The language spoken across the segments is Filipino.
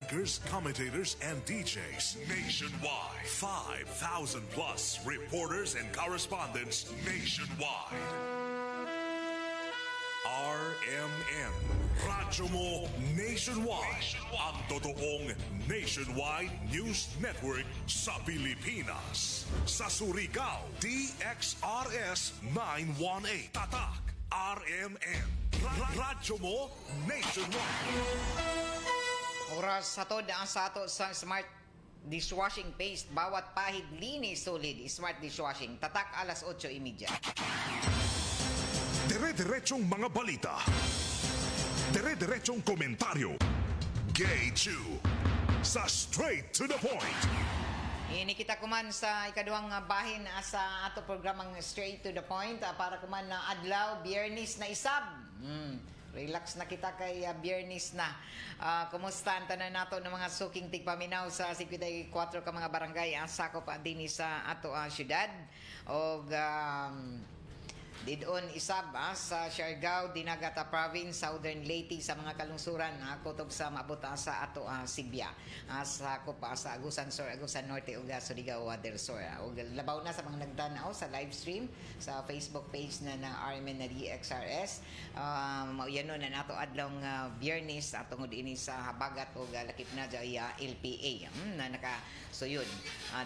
anchors, commentators, and DJs nationwide. 5,000 plus reporters and correspondents nationwide. RMN, Radyo Mo Nationwide. Ang totoong nationwide news network sa Pilipinas. Sa Surigao, DXRS 918. Tatak, RMN. Radyo Mo Nationwide. Oras sa to daan sa ato sa smart dishwashing paste. Bawat pahid linis solid. Smart dishwashing. Tatak alas 8:30. Dire-diretsong mga balita. Dire-diretsong komentaryo. Gay Chew. Sa straight to the point. Ini kita kuman sa ikaduhang bahin sa ato programang Straight to the Point para kuman na adlaw Biyernes na isab. Relax na kita kay Biyernes na. Kumusta ang tanan nato ng mga suking tigpaminaw sa 54 ka mga barangay sakop din sa ato syudad og didon isab sa Siargao, Dinagata Province, Southern Leyte sa mga kalungsuran kutob sa maabot sa ato Sibya sa kupa sa Agusan Sur, Agusan Norte ug Surigao del Sur. Ug labaw na sa mga nagtanaw sa live stream sa Facebook page na RMN na DXRS. Mauyanon na nato adlong Biyernes tungod ini sa habagat ug lakip na jay LPA na nakasuyod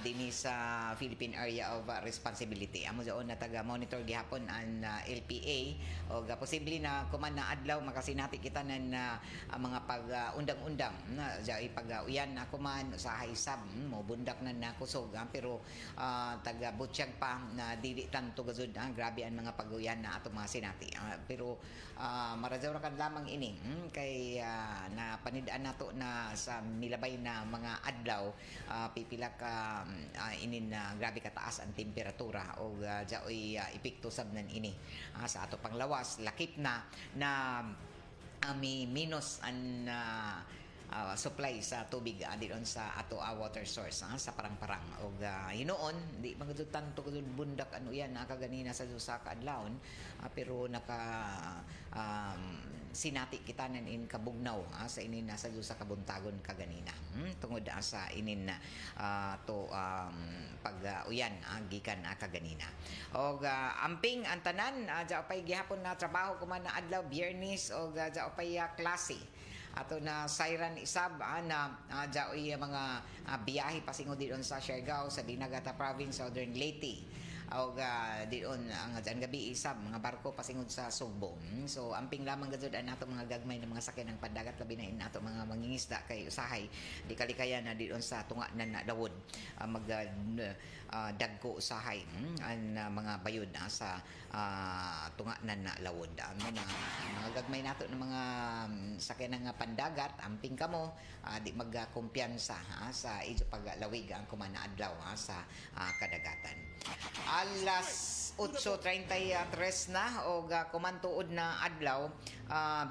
dinhi sa Philippine Area of Responsibility. Amo jaon na taga monitor gihapon ang LPA o posible na kuman na adlaw makasinati kita ng mga pag-undang-undang na jay pag-uyan na kuman sa haisab mo bundak na nakusog pero taga butsyag pa na dili tanto gazud grabe ang mga pag-uyan na ato mga sinati pero maradyaw kan lamang ini kay na panidaan nato na sa milabay na mga adlaw pipila ka inin grabe kataas ang temperatura o jaoy epekto sabnan ini sa ato panglawas lakip na mi minus ang supply sa tubig didon sa ato water source sa parang-parang og hinuon di magud tanto gud bundak ano yan kaganina sa usa ka adlawon pero naka sinati kita nan in kabugnaw sa inin sa usa ka buntagon kaganina tungod sa inin to pag uyan gikan kaganina og amping ang tanan ja pay gihapon na trabaho kuman na adlaw Biyernes og ja pay klase ato na siren isab na jaoy mga biyahe pasingod didon sa Siargao sa Dinagata Province, Southern Leyte og didon ang gabi isab mga barko pasingod sa Sugbo. So amping lamang gud an ato mga gagmay na mga sakyan ng pandagat labi na ato mga mangingisda kay usahay di kalikayan na didon sa tunga na dawod mag dagko usahay ang mga bayod sa tunga na lawod. Mga gagmay nato ng mga sakyan ng pandagat amping kamo di magkumpiyansa sa ijo paglawig ang kumana adlaw sa kadagatan. Alas 8:33 na o kumantuod na adlaw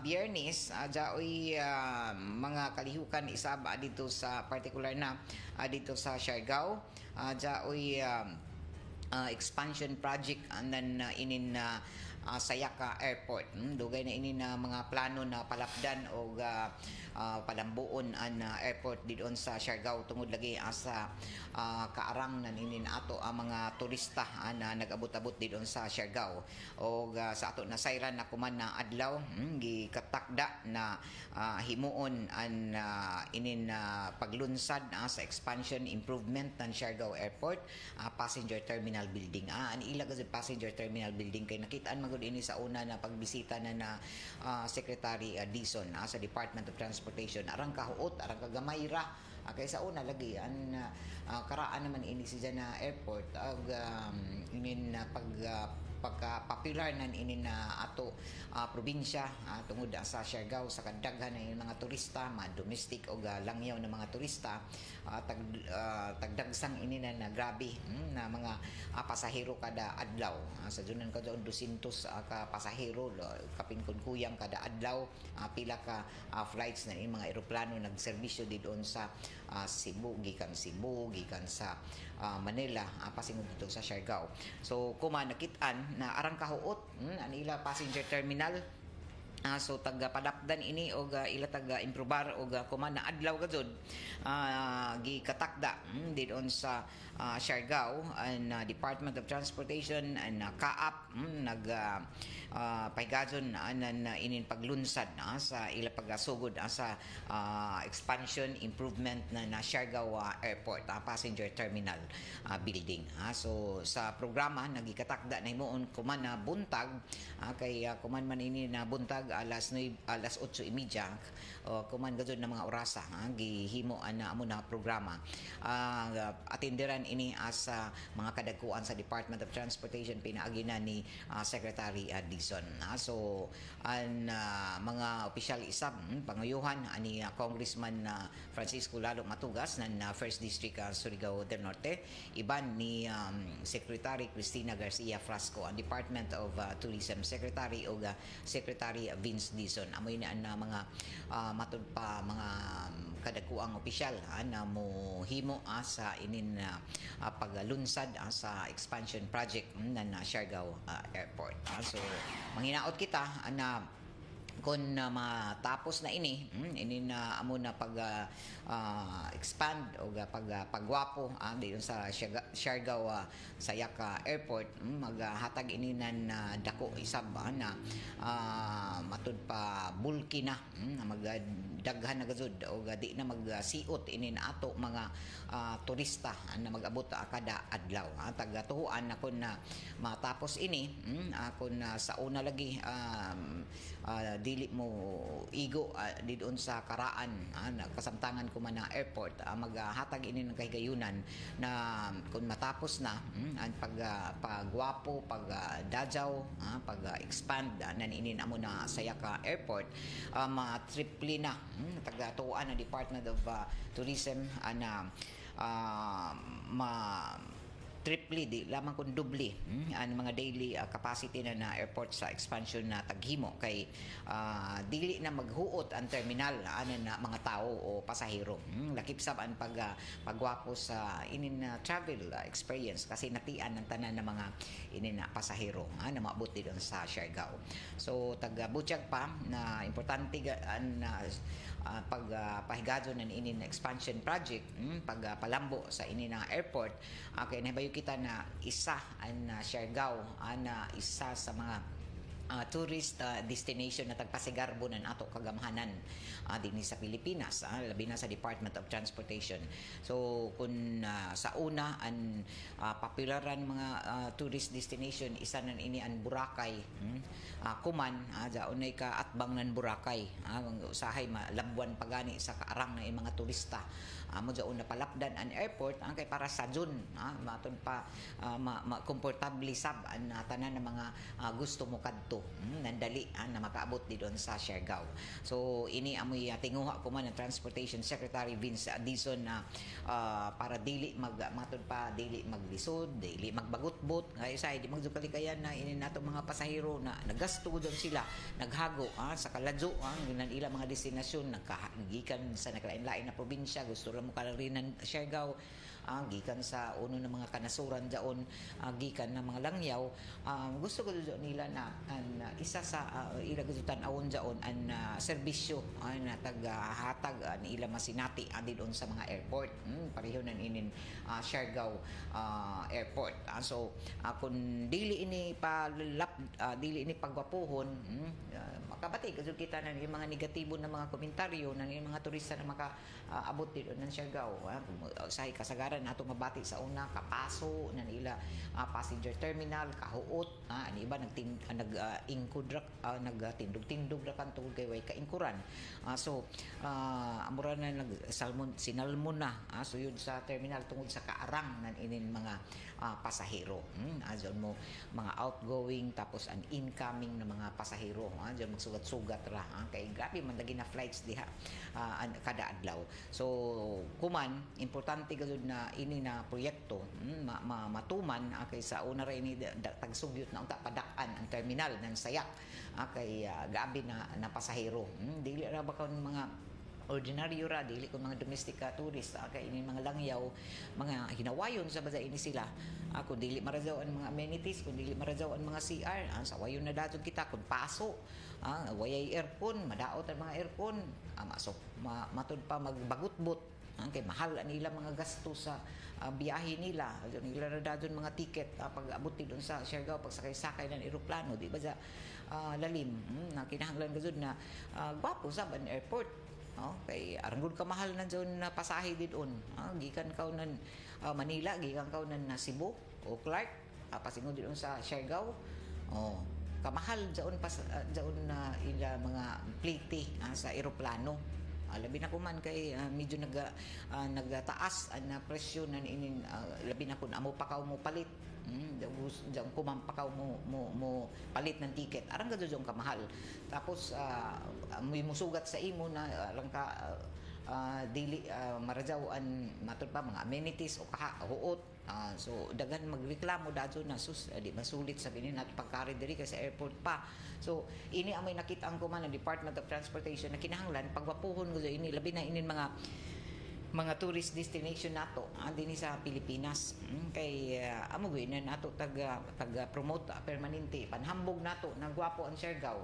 Biyernes jaoy mga kalihukan isab dito sa particular na dito sa Siargao jaoy expansion project anan inin Sayaka Airport. Dugay na ini na mga plano na palapdan o palambuon ang airport didon sa Siargao tungod lagi sa kaarang na inin ato ang mga turista na nag-abot-abot didon sa Siargao o sa ato na sayran na kuman na adlaw gikatakda na himuon ang inin paglunsad sa expansion improvement ng Siargao Airport passenger terminal building. Ang ilag sa passenger terminal building kay nakitaan magud ini sa una na pagbisita na Secretary Dizon sa Department of Transportation arang kahuot arang kagamay ra kaysa una lagi ang karaan naman ini si na airport ag inin pagka-popular nan ini na ato probinsya tungod sa Siargao sa kadaghan ng mga turista, mga domestic o langyaw na mga turista tagdagsang ini na grabe na mga pasahero kada adlaw sa dunan ka 200 ka pasahero kapin kun kuyang kada adlaw pila ka flights na mga eroplano nagserbisyo didon sa Cebu gikan sa Manila pasingod dito sa Siargao. So kuma nakitaan na arang kahuot anila passenger terminal So taga padapdan ini og ila taga improbar og kuman na adlaw gajud gikatakda didon sa Siargao and Department of Transportation and Kaap nag pahigadon anan inin paglunsad sa ila pagasugod sa expansion improvement na Siargao Airport passenger terminal building. So sa programa nagikatakda na himuon kuman na buntag kay kuman man ini na buntag alas 8:30 kuman gajud na mga orasa gihimo na amo na programa atindiran ini sa mga kadagkuan sa Department of Transportation pinaagi na ni Secretary Dizon. So ang mga opisyal isab panguyuhan ani Congressman Francisco Lalo Matugas ng First District Surigao del Norte, iban ni Secretary Cristina Garcia Frasco ang Department of Tourism Secretary o Secretary Vince Dizon. Amoy na mga matud pa mga kadagkuang opisyal na mohimo sa inin paglunsad sa expansion project ng Siargao Airport. So manghinaot kita na kung matapos na ini na amo na pag expand o pagwapo diyon sa Siargao Sayaka Airport maghatag ini nan dako isab na matud pa bulky na magdaghan na gazud o di na magsiot ini na ato mga turista na mag-abot kada adlaw taga-tuhuan na kun matapos ini kun sa una lagi dili mo igo didon sa karaan kasamtangan ko man na airport maghatag ini ng kahigayunan na kung matapos na ang pagwapo pagdajaw pag-expand nan inin amo na Sayaka Airport triple na taga-tuan na Department of Tourism na triple di lamang kung dubli ang mga daily capacity na airport sa expansion na taghimo kay dili na maghuot ang terminal na mga tao o pasahero lakip sab ang pagwapo sa inin travel experience kasi natian ng tanan ng mga inin pasahero na maabot dito sa Siargao. So taga Butchag pa na importante pagpahigadon ng inin expansion project pagpalambo sa inin airport kay nahibayo kita na isa ang Siargao na isa sa mga tourist destination na tagpasigarbo ng ato kagamhanan din sa Pilipinas labi na sa Department of Transportation. So kung sa una ang popularan mga tourist destination isa nan ini ang Boracay kuman jaunay ka atbang nan Boracay usahay malabwan pagani sa kaarang na mga turista mo jaun na palapdan ang airport kay para sa June maton pa komportable sab ang tanan ng mga gusto mo kadto nandali na makaabot didon sa Siargao. So ini amoy tinguha ko man ng Transportation Secretary Vince Dizon na para dili matod pa dili maglisod dili magbagutbot kay say di magdukalikayan na ini nato mga pasahero na nagasto doon sila naghago sa kaladyo ginan ila mga destinasyon nagkagikan sa nakalain-lain na probinsya gusto ra mo kalarinan Siargao gikan sa uno ng mga kanasuran daon gikan ng mga langyaw gusto ko nila na isa sa ila gustutan awon daon ang serbisyo na tagahatag ni ila masinati adidon sa mga airport pareho nan inin Siargao Airport. So kung dili ini dili ini pagwapuhon makabati gud kita na yung mga negatibo na mga komentaryo ng mga turista na makaabot dito ng Siargao sa kasagaran nato mabati sa una kapaso na nila passenger terminal kahuot ang iba nagingkudrak nagtindog-tindog ra kanto kay way kaingkuran so amura na sinalmon na suyod sa terminal tungod sa kaarang nan inin mga pasahero azon mo mga outgoing tapos ang incoming na mga pasahero azon magsugat-sugat ra kay grabe man lagi na flights diha kada adlaw. So kuman importante gud na ini na proyekto matuman kay sa una ra ini tagsugyot na unta padak-an ang terminal ng Sayak kay gabi na pasahero dili ra ba kon mga ordinaryo ra dili kun mga domestic tourist kay ini mga langyaw mga hinawayon sa basa ini sila kung dili marajaw ang mga amenities kung dili marajaw ang mga CR sa wayon na daton kita kun paso wayay aircon madaot ang mga aircon masok matud pa magbagutbot kay mahal nila mga gasto sa biyahe nila nila ra daton mga ticket pag abuti doon sa Siargao pag sakay ng eroplano di ba sa lalim na kinahanglan gud na gwapo sa ban airport. Kay aranggod ka mahal na dyan na pasahe didon. Gikan ka nan Manila, gikan ka nan Cebu o Clark, pasingod didon sa Siargao. Kamahal dyan na ila mga plite sa eroplano. Labi na ko man kay medyo nagtaas na presyo na inin labi na kun amo pa ka mo palit. Diyan kumampakaw mo palit ng ticket arang gado jong kamahal tapos may musugat sa imo na arang ka dili marajawan matud pa mga amenities o huot so dagan magreklamo dadto na sus di masulit sa binin at pagkari diri kasi airport pa so ini amay nakita ang kuman ng Department of Transportation na kinahanglan pagwapuhon gud ini labi na inin mga tourist destination nato dinhi sa Pilipinas kay amo gyud na nato taga promote permanente panhambog nato na gwapo ang Siargao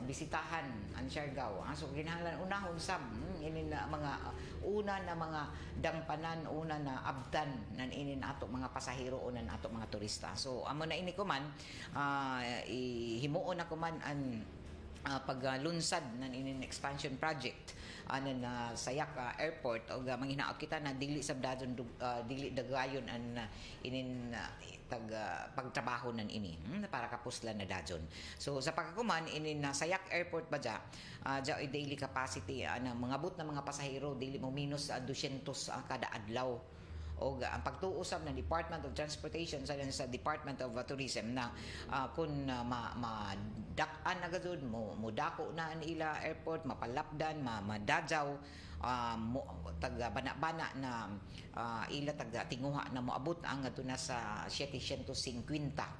bisitahan ang Siargao so kinahanglan unahon sab ini na mga una na mga dampanan una na abtan nan ini nato mga pasahero o nan ato mga turista so amo na ini ko man himuon na ko man ang paglunsad ng inin expansion project na Sayak Airport o manghinaot kita na dili sabdadon dili dagayon an inin pagtrabaho nan ini para kapuslan na dadon so sa pagkakuman inin Sayak Airport ba ja daily capacity na mangabot na mga pasahero dili mo minus 200 kada adlaw o ang pagtuusab ng Department of Transportation sa Department of Tourism na kung madak-an na gazud mo dako na ang ila airport mapalapdan madadyaw taga bana-bana na ila taga tinguha na moabot ang adto na sa 750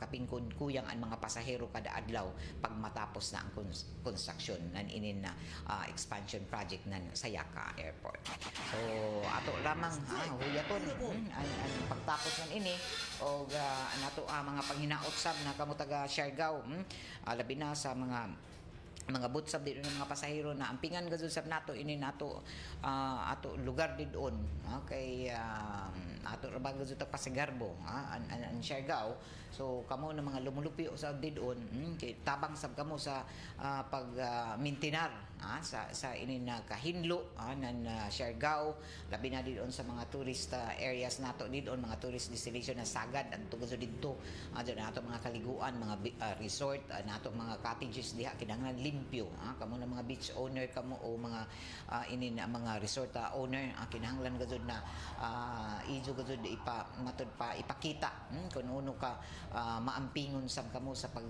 kapin kuyang ang mga pasahero kada adlaw pag matapos na ang construction nan inin na expansion project nan Sayaka Airport so ato lamang huyaton ang pagtapos ng ini o nato mga panghinaot sab na kamo taga Siargao labi na sa mga butsab dito ng mga pasahero na ampingan gazud sab nato ini nato ato lugar didon kay ato ra ba gazud ta Pasigarbo an Siargao so kamo na mga lumulupi sa didon kay tabang sab kamo sa pag mintinar sa ini na kahinlo nan Siargao labi na didon sa mga tourist areas nato didon mga tourist destination na sagad adto gazud didto nato mga kaliguan mga resort nato mga cottages diha kinahanglan limpyo kamo na mga beach owner kamo o mga ini na mga resort owner kinahanglan gazud na ijo gazud ipakita kung uno ka maampingon sab kamo sa pag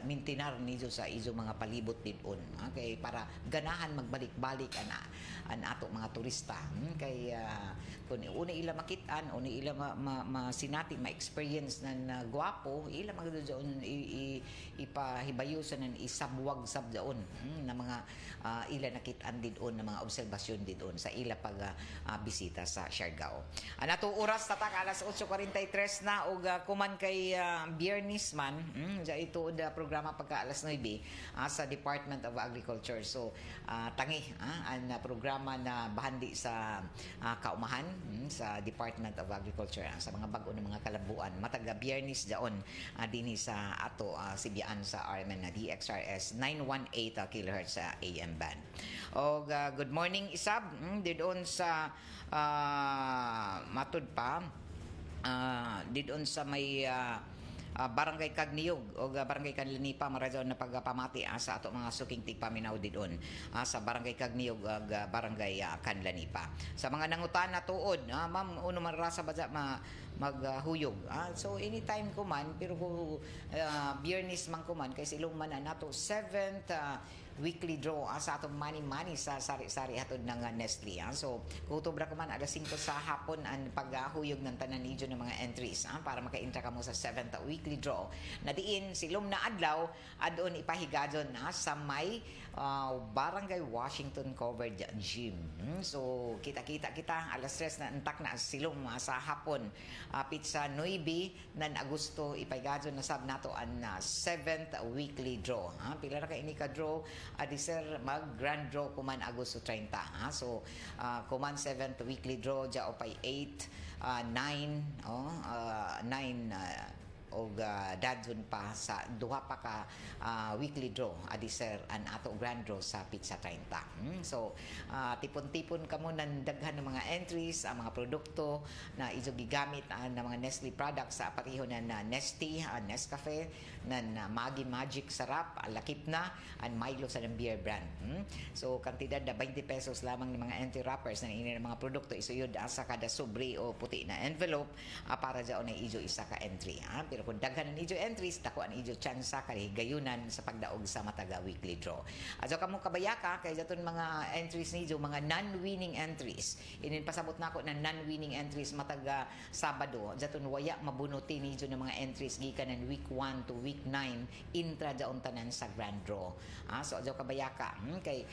mintinar nijo sa ijo mga palibot didon kay para ganahan magbalik-balik an ato mga turista kay kung una ila makitaan una ila masinati ma-experience na gwapo ila magdudon ipahibayo sa nan isabwag sab daon na mga ila nakitaan didon na mga obserbasyon didon sa ila pag bisita sa Siargao. Nato oras tatak alas 8:43 na og kuman kay Biyernes man ito da programa pagka alas 9 sa Department of Agriculture. So tangi ang programa na bahandi sa kaumahan sa Department of Agriculture sa mga bag-o ng mga kalabuan mataga Biyernes daon dinhi sa ato sibiyaan sa RMN na DXRS 918 kHz sa AM band. Og good morning isab didon sa matud pa didon sa may Barangay Kagniyog o Barangay Kanlanipa marajaw na pagpamati sa ato mga suking tigpaminaw didon sa Barangay Kagniyog Barangay Kanlanipa. Sa mga nangutan na tuod, ma'am uno man rasa ba maghuyog. So anytime ko man pero Biyernes man ko man kay silong man nato 7th weekly draw sa atong money sa sari-sari hatod ng Nestle. So kutubra ko man alas 5 sa hapon ang paghuyog ng tanan nidyo ng mga entries para maka-enter ka mo sa 7th weekly draw. Na diin silom na adlaw adon ipahigadon sa may Barangay Washington Covered Gym. So kita alas 3 na entak na silom sa hapon. Pizza 9 nan Agosto ipahigadon na sab nato ang 7th weekly draw. Pila ra ka ini ka draw adi sir mag grand draw kuman Agosto 30. So kuman 7th weekly draw ja opay 8 9 og dadyon pa sa duha pa ka weekly draw adi sir an ato grand draw sa Pizza 30. So tipon-tipon kamo nan daghan ng mga entries ang mga produkto na ijo gigamit ng mga Nestle products sa pareho na Nestea, Nescafe, nan Maggi Magic Sarap, Lakip na, and Milo sa ng beer brand. So kantidad na 20 pesos lamang ng mga entry wrappers na ini ng mga produkto isuyod sa kada sobre o puti na envelope para dyan na ijo isa ka entry. Pero kung daghan ng ijo entries, dako ang ijo tsansa gayunan sa pagdaog sa mataga weekly draw. Adyo kamo kabayaka kay daton mga entries nijo mga non-winning entries. Inin pasabot nako na non-winning entries mataga Sabado. Daton waya mabunuti nijo ng mga entries gikan ng week 1 to week 9 intra daon tanan sa grand draw. So adyo kabayaka kay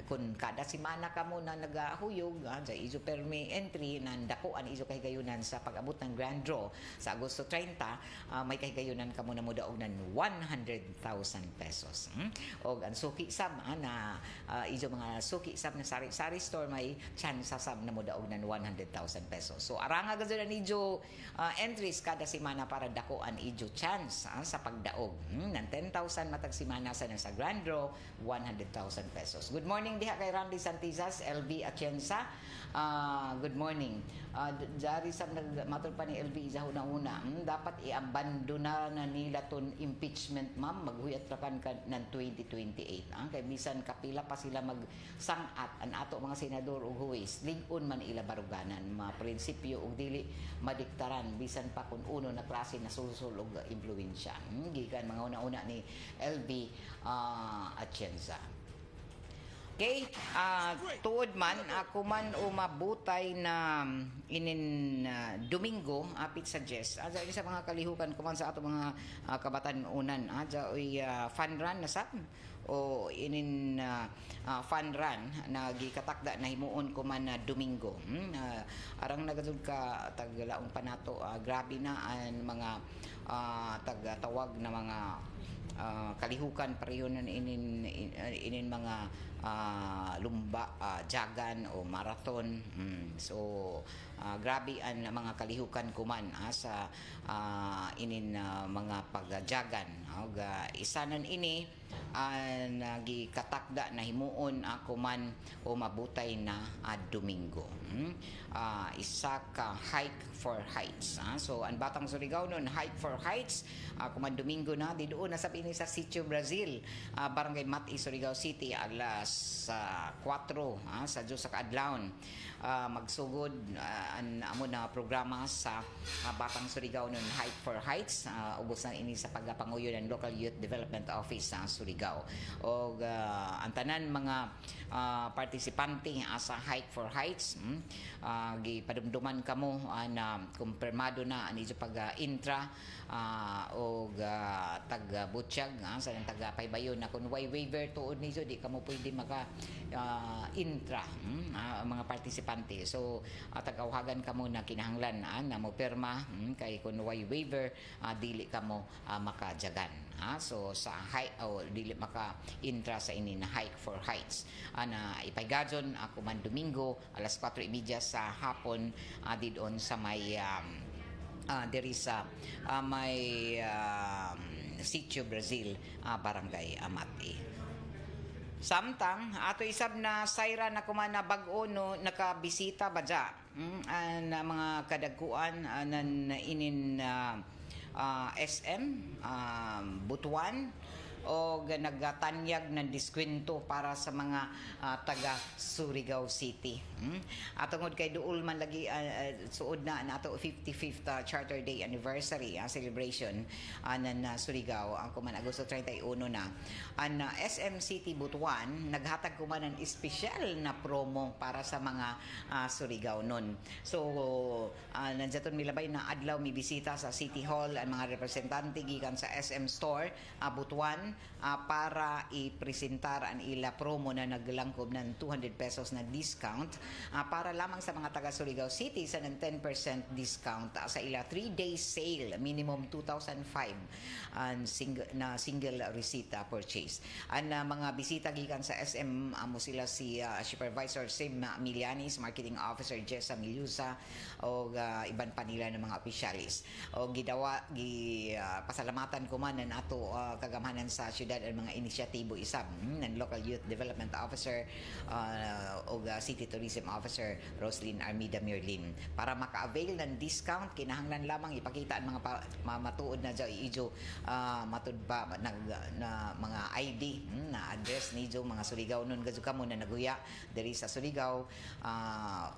kun kada semana kamo na nagahuyog sa ijo permi entry nan dako an ijo kahigayunan sa pag-abot ng grand draw sa Agosto 30 may kahigayunan kamo na mudaog ng 100,000 pesos. Og ang suki sab na ijo mga suki sab na sari-sari store may chance sab na mudaog ng 100,000 pesos. So aranga gud na ijo entries kada semana para dako an ijo chance sa pagdaog ng 10,000 matag semana sa grand draw 100,000 pesos. Good morning diha kay Randy Santizas, LB Atienza. Good morning. Jari sa matod pa ni LB sa una-una, dapat i-abandona na nila ton impeachment ma'am, maghuyat ra kan ng 2028. Kay bisan kapila pa sila magsangat an ato mga senador ug huwis, ligon man ila baruganan, mga prinsipyo ug dili madiktaran bisan pa kun uno na klase na sulsul ug impluwensya. Gikan mga una-una ni LB Atienza. Okay, tuod man ako man umabutay na inin Domingo Pizza Jess. Aja ini sa mga kalihukan kuman sa ato mga kabatan-unan. Aja oy fun run na sab o inin fun run na gikatakda na himuon kuman na Domingo. Arang nagadud ka taglaong panato grabe na ang mga tagatawag na mga kalihukan parehonan inin mga lumba, jagan o marathon. So grabe ang mga kalihukan kuman sa inin mga pagjagan. Isanan ini gikatakda na himuon kuman o mabutay na Domingo. Isa ka hike for heights. So ang Batang Surigao nun hike for heights kuman Domingo na di doon nasa ini sa Sitio Brazil, Barangay Mati, Surigao City alas 4 sa Diyos sa Kaadlawon. Magsugod ang amo na programa sa Batang Surigao nun Hike for Heights, ubos na ini sa pagpanguyo ng Local Youth Development Office sa Surigao. O ang tanan mga partisipante sa Hike for Heights, gipadumduman kamo na kumpirmado na ani pag-intra o taga-butsyag sa taga-paybayon na kung waiver tuod niyo di kamo pwede maka intra mga partisipante. So tagawagan kamo na kinahanglan na mo perma kay kung waiver dili kamo makajagan. So sa hike o dili maka intra sa ini na Hike for Heights na ipaygadyon ako man Domingo alas 4:30 sa hapon didon sa may diri sa may Sitio Brazil, Barangay Mati. Samtang ato isab na sayra na kuman na bag-o no nakabisita badya na mga kadagkuan nan inin SM Butuan o nagatanyag ng diskwento para sa mga taga Surigao City. At tungod kay duol man lagi suod na nato 55th Charter Day anniversary celebration nan Surigao ang kuman Agosto 31 na ang SM City Butuan naghatag kuman ng espesyal na promo para sa mga Surigao nun. So nandiyaton milabay na adlaw mi bisita sa City Hall ang mga representante gikan sa SM Store Butuan para ipresentar ang ila promo na naglangkob ng 200 pesos na discount para lamang sa mga taga Surigao City sa ng 10% discount sa ila 3-day sale minimum 2,005 single receipt purchase. Ang mga bisita gikan sa SM amo sila si Supervisor Sim Milianis, Marketing Officer Jessa Milusa o iban pa nila ng mga opisyalis. O pasalamatan ko man ng ato kagamhanan sa syudad ang mga inisyatibo isab ng Local Youth Development Officer o City Tourism Officer Roslyn Armida Merlin para maka-avail ng discount kinahanglan lamang ipakita ang mga matuod na ijo matud ba na mga ID na address ni ijo mga Surigao nun gadyo kamo na naguya diri sa Surigao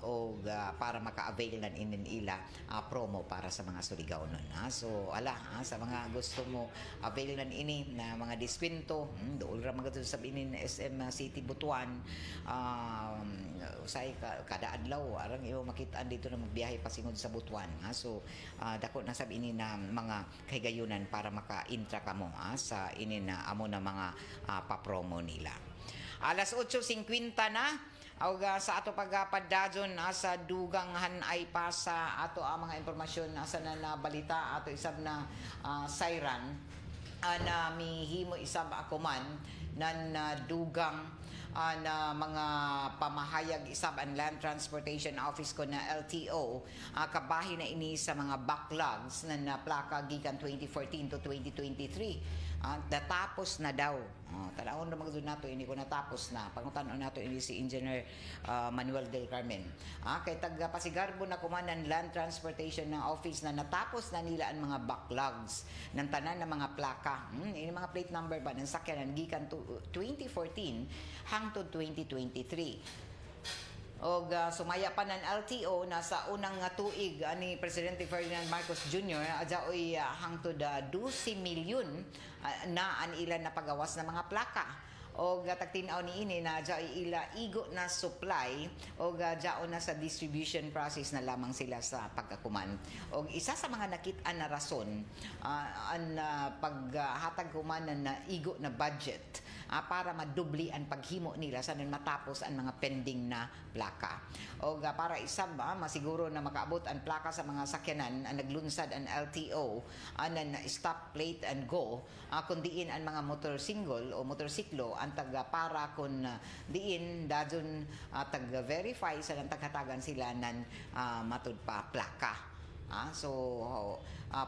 o para maka-avail ng ila promo para sa mga Surigao nun. So sa mga gusto mo avail ng ini na mga diskwento dool ra mga sa inin SM City Butuan usay kada adlaw arang iyo makitaan dito na magbiyahe pasingod sa Butuan. So dako na sab ini na mga kahigayunan para maka-intra kamo sa ini na amo na mga papromo nila. Alas 8:50 na sa ato pagpadadyon sa dugangan ay pa sa ato ang mga impormasyon sa na balita ato isab na siren na mihimo isab ako man nan dugang na mga pamahayag isab ang Land Transportation Office ko na LTO kabahin na ini sa mga backlogs na plaka gikan 2014 to 2023 natapos na daw. Talawon na magdun nato ini ko natapos na. Pangutan-on nato ini si Engineer Manuel del Carmen. Kay taga Pasigarbo na kumanan Land Transportation na office na natapos na nila ang mga backlogs ng tanan ng mga plaka. Ini mga plate number ba ng sakyanan gikan 2014 hangtod 2023. O sumaya pa ng LTO na sa unang tuig ni Presidente Ferdinand Marcos Jr. Adyaoy hangtod 12 milyon na ang ilan na pagawas ng mga plaka. O tagtinaw ni ini na adyaoy ila igo na supply o adyaon na sa distribution process na lamang sila sa pagkakuman. O isa sa mga nakit-an na rason ang paghatag kuman na igo na budget para madubli ang paghimo nila sa matapos ang mga pending na plaka. O para isab masiguro na makaabot ang plaka sa mga sakyanan ang naglunsad ang LTO na stop plate and go kundiin ang mga motorsingle o motorsiklo ang taga para kun diin dadun tag-verify sa taghatagan sila ng matud pa plaka.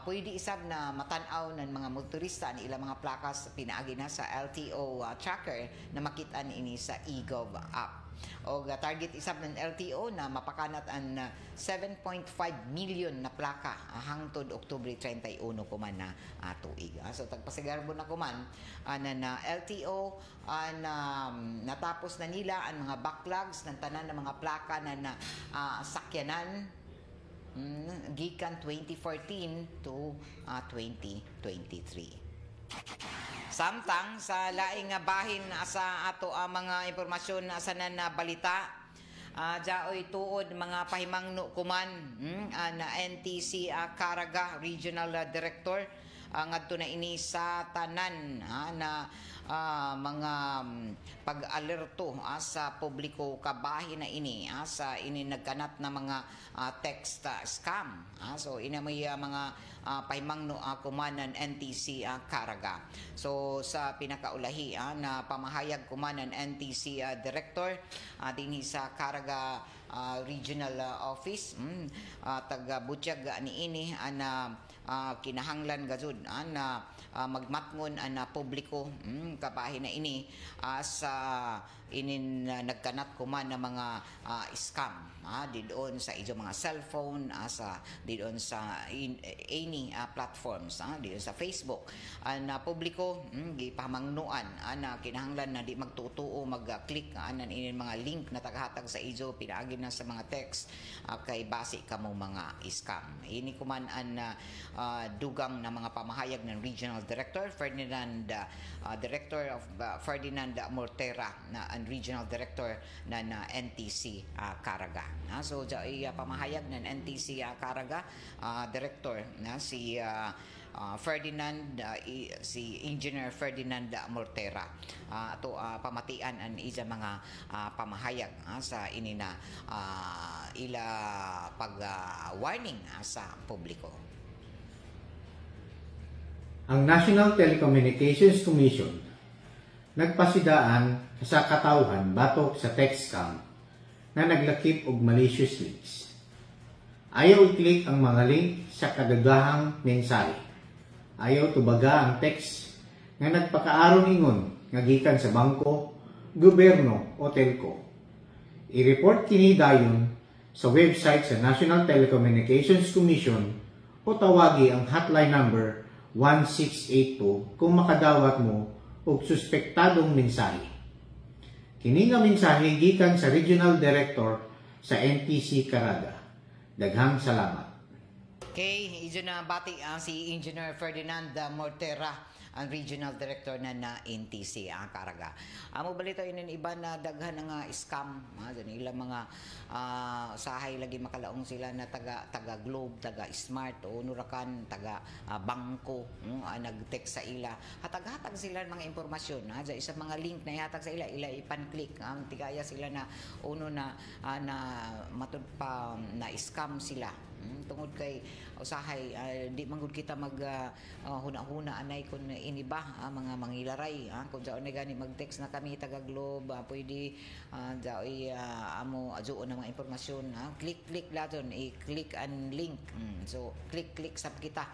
Pwede isab na matanaw ng mga motorista ang ilang mga plakas pinaagi na sa LTO tracker na makitaan ini sa eGov app. O target isab ng LTO na mapakanat ang 7.5 million na plaka hangtod Oktubre 31 kuman na tuig. So tagpasigarbo na kuman na LTO na natapos na nila ang mga backlogs ng tanan ng mga plaka na sakyanan gikan 2014 to 2023. Samtang sa laing bahin sa ato mga impormasyon sa na balita jaoy tuod mga pahimangno kuman na NTC Caraga Regional Director ngadto na ini sa tanan na mga pag-alerto sa publiko kabahin na ini sa ini nagkanat na mga text scam. So ina may mga pahimangno kumanan NTC Caraga. So sa pinakaulahi na pamahayag kumanan NTC Director dinhi sa Caraga Regional Office taga Butyag ni ini na kinahanglan gazud na magmatngon na publiko kabahin na ini sa inin nagkanat kuman na mga scam didoon sa ijo mga cellphone sa didoon sa any ini platforms dito sa Facebook na publiko gipamangnuan na kinahanglan na di magtutuo mag-click anan ini mga link na tagahatag sa ijo pinaagi na sa mga text kay base kamo mga scam. Ini kuman an dugang na mga pamahayag ng Regional Director Ferdinand Ferdinand Mortera na ang Regional Director na NTC Caraga. So pamahayag ng NTC Caraga Director na si si Engineer Ferdinand Mortera ato pamatian an isa mga pamahayag sa ini na ila pag warning sa publiko. Ang National Telecommunications Commission nagpasidaan sa katawhan batok sa text scam na naglakip og malicious links. Ayaw i-click ang mga link sa kagagahang mensahe. Ayaw tubaga ang text nga nagpakaaron ingon nga gikan sa bangko, gobyerno o telco. I-report kini dayon sa website sa National Telecommunications Commission o tawagi ang hotline number 1682 kung makadawat mo og suspektadong mensahe. Kini nga mensahe gikan sa Regional Director sa NTC Caraga. Daghang salamat. Okay, ijo na bati si Engineer Ferdinand Mortera, ang Regional Director na NTC Caraga. Amo balito inin iba na daghan nga scam, ilang mga usahay lagi makalaong sila na taga Globe, taga Smart o nurakan taga bangko, nag-text sa ila. Hatag-hatag sila mga impormasyon, sa isa mga link na ihatag sa ila ipan-click, tigaya sila na uno na matud pa na scam sila. Tungod kay usahay di manggod kita mag huna-huna anay kun iniba mga mangilaray kun jaon na gani mag-text na kami taga Globe pwede jaoy amo ajuon na mga impormasyon click laton i-click and link so click sab kita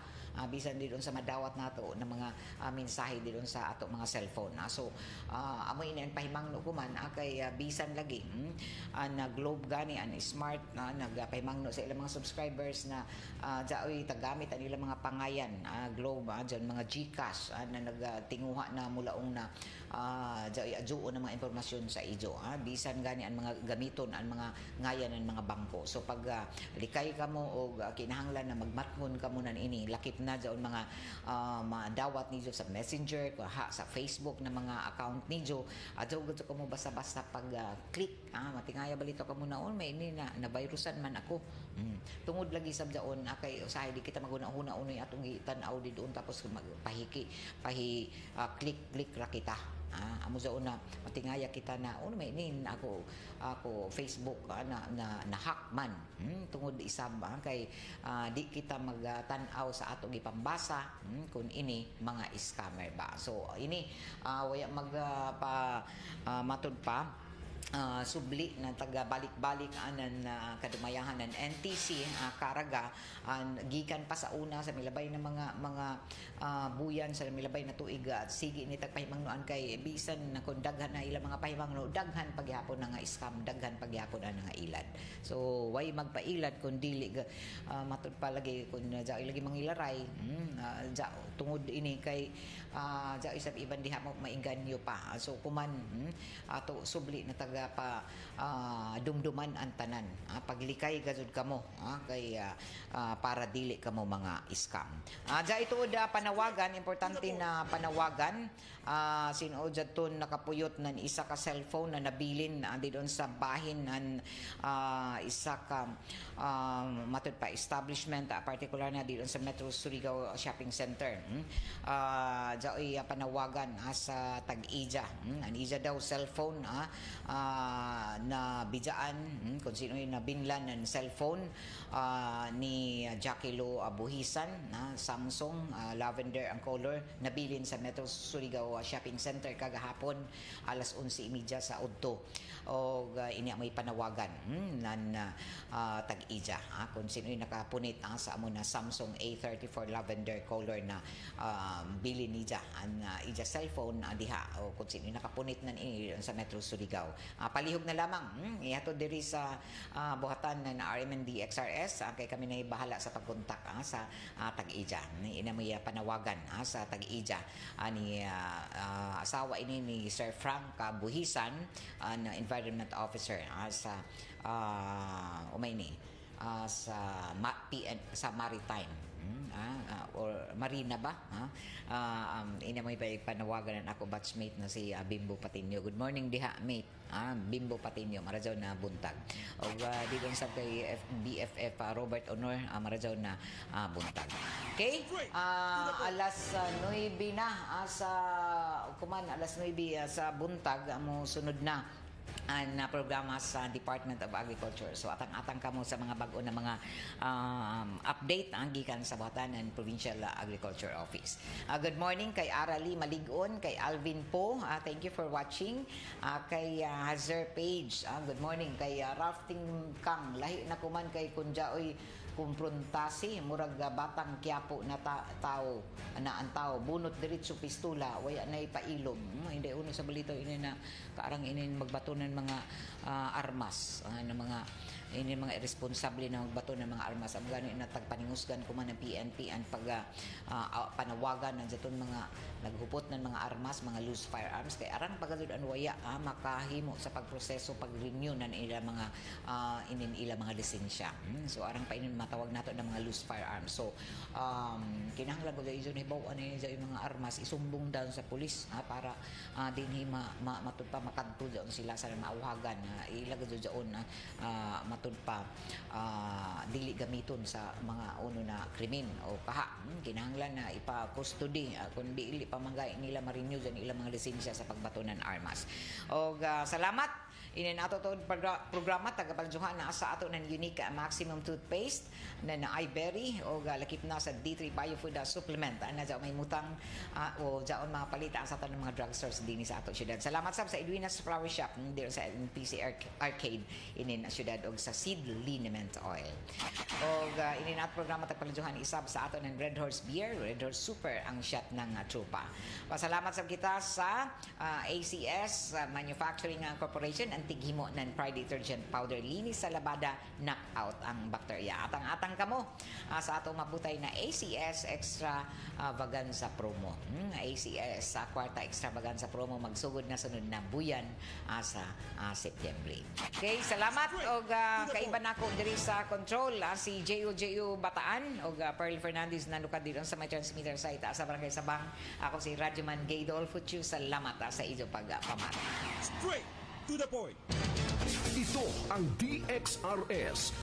bisan didon sa madawat nato ng mga mensahe didon sa ato mga cellphone so amo ina pahimangno ko man kay bisan lagi na Globe gani an Smart nagpahimangno sa ilang mga subscribers na jaoy tagamit ang ilang mga pangayan Globe dyan mga GCash na nagtinguha na mulaong na jaoy ajuon ng mga impormasyon sa ijo bisan gani ang mga gamiton ang mga ngayan ng mga bangko so pag likay kamo og kinahanglan na magmathon kamo nan ini lakip na dyan mga madawat niyo sa Messenger sa Facebook na mga account niyo adyo gusto ko mo basta-basta pag click matingaya balito ka muna may ini na virusan man ako tungod lagi sa dyan kay usahay di kita maguna-una unoy atong tan-aw di doon tapos click ra kita amo sa una matingaya kita na may ini ako Facebook na hack man tungod isab kay di kita magtan-aw sa ato gipambasa kun ini mga scammer ba so ini waya matud pa subli na taga balik-balik anan kadumayahan ng NTC Caraga gikan pa sa una sa milabay na mga buyan sa milabay na tuig at sige ni tagpahimangnoan kay bisan na kun daghan na ilang mga pahimangno daghan pagyapon na nga scam daghan pagyapon na nga ilad so way magpailad kun dili matud pa lagi kun lagi mangilaray tungod ini kay isab iban diha mo mainganyo pa so kuman ato subli na taga pa dumduman ang tanan paglikay gazud kamo kay para dili kamo mga scam ito panawagan importante na panawagan sinuod ton nakapuyot nan isa ka cellphone na nabilin didon sa bahin nan isa ka matud pa establishment particular na didon sa Metro Surigao Shopping Center panawagan sa tag-ija an ija daw cellphone na bijaan kung sino yung nabinlan ng cellphone ni Jackie Lo Buhisan Samsung lavender ang color nabilin sa Metro Surigao Shopping Center kagahapon alas 11:30 sa udto o ini may panawagan nan tag-ija kung sino yung nakapunit sa amo na Samsung A34 lavender color na bilin niya ang ija cellphone diha o kung sino yung nakapunit nan ini sa Metro Surigao palihog na lamang ihatod diri sa buhatan na RMND XRS kay kami na bahala sa pagkontak sa Tag-Ija. Ina mo panawagan sa Tag-Ija ni asawa ini ni Sir Frank Buhisan, na Environment Officer sa sa Maritime or Marina ba? Ina may panawagan na ako batchmate na si Bimbo Patinio. Good morning diha, mate. Bimbo Patinio, marajaw na buntag. O di doon sa kay BFF Robert Honor, marajaw na buntag. Okay? Alas 9 na alas 9 sa buntag mo sunod na na programa sa Department of Agriculture. So atang-atang kamo sa mga bag-o na mga update gikan sa Buhatan and Provincial Agriculture Office. Good morning kay Arali Maligon, kay Alvin Po. Thank you for watching. Kay Hazer Page. Good morning kay Rafting Kang. Lahi na kuman kay Kunjaoy kumpruntasi murag batang Quiapo na tao na ang tao bunot diretso pistola waya nay pailom. Hindi uno sa balito ini na kaarang ini magbato ng mga armas ng mga irresponsable na magbato ng mga armas. Ang gano'n natagpaningusgan ko man ng PNP ang panawagan ng jaton mga naghupot ng mga armas, mga loose firearms. Kaya arang pagkatod ang waya makahimo sa pagproseso, pag-renew ng ilang mga lisensya. So arang pa inin matawag nato ng mga loose firearms. So kinahanglan ko dahil hibaw yung mga armas isumbong down sa pulis para din matudpa makadto doon sila sa mauhagan ilagay doon matud pa dili gamiton sa mga uno na krimen o kaha. Kinahanglan na ipa-custody kung dili pa nila ma-renew dyan ilang mga lisensya sa pagbato ng armas. O salamat inin ato to programa tagapagjuhan na sa ato ng unique maximum toothpaste na iBerry o lakip na sa D3 Biofood supplement na dyan may mutang o dyan mga palita sa ato ng mga drugstores din sa ato syudad. Salamat sa Edwina's Flower Shop dito sa NPC Arcade inin syudad o sa seed liniment oil. O inin ato programa tagapagjuhan isab sa ato ng Red Horse Beer, Red Horse Super ang shot ng trupa. Pasalamat sa kita sa ACS Manufacturing Corporation ang tighimo ng Pride Detergent Powder linis sa labada, knockout ang bakterya. Atang-atang kamo sa atong mabutay na ACS Extravaganza promo. ACS sa kwarta Extravaganza promo magsugod na sunod na buyan sa Setyembre. Okay, salamat og kaiba nako diri sa control si JO Bataan og Pearl Fernandez nanukad dito sa may transmitter site sa Barangay Sabang. Ako si Radyoman Gaydol Futsu. Salamat sa inyong pagpamata. Straight to the point. Ito ang DXRS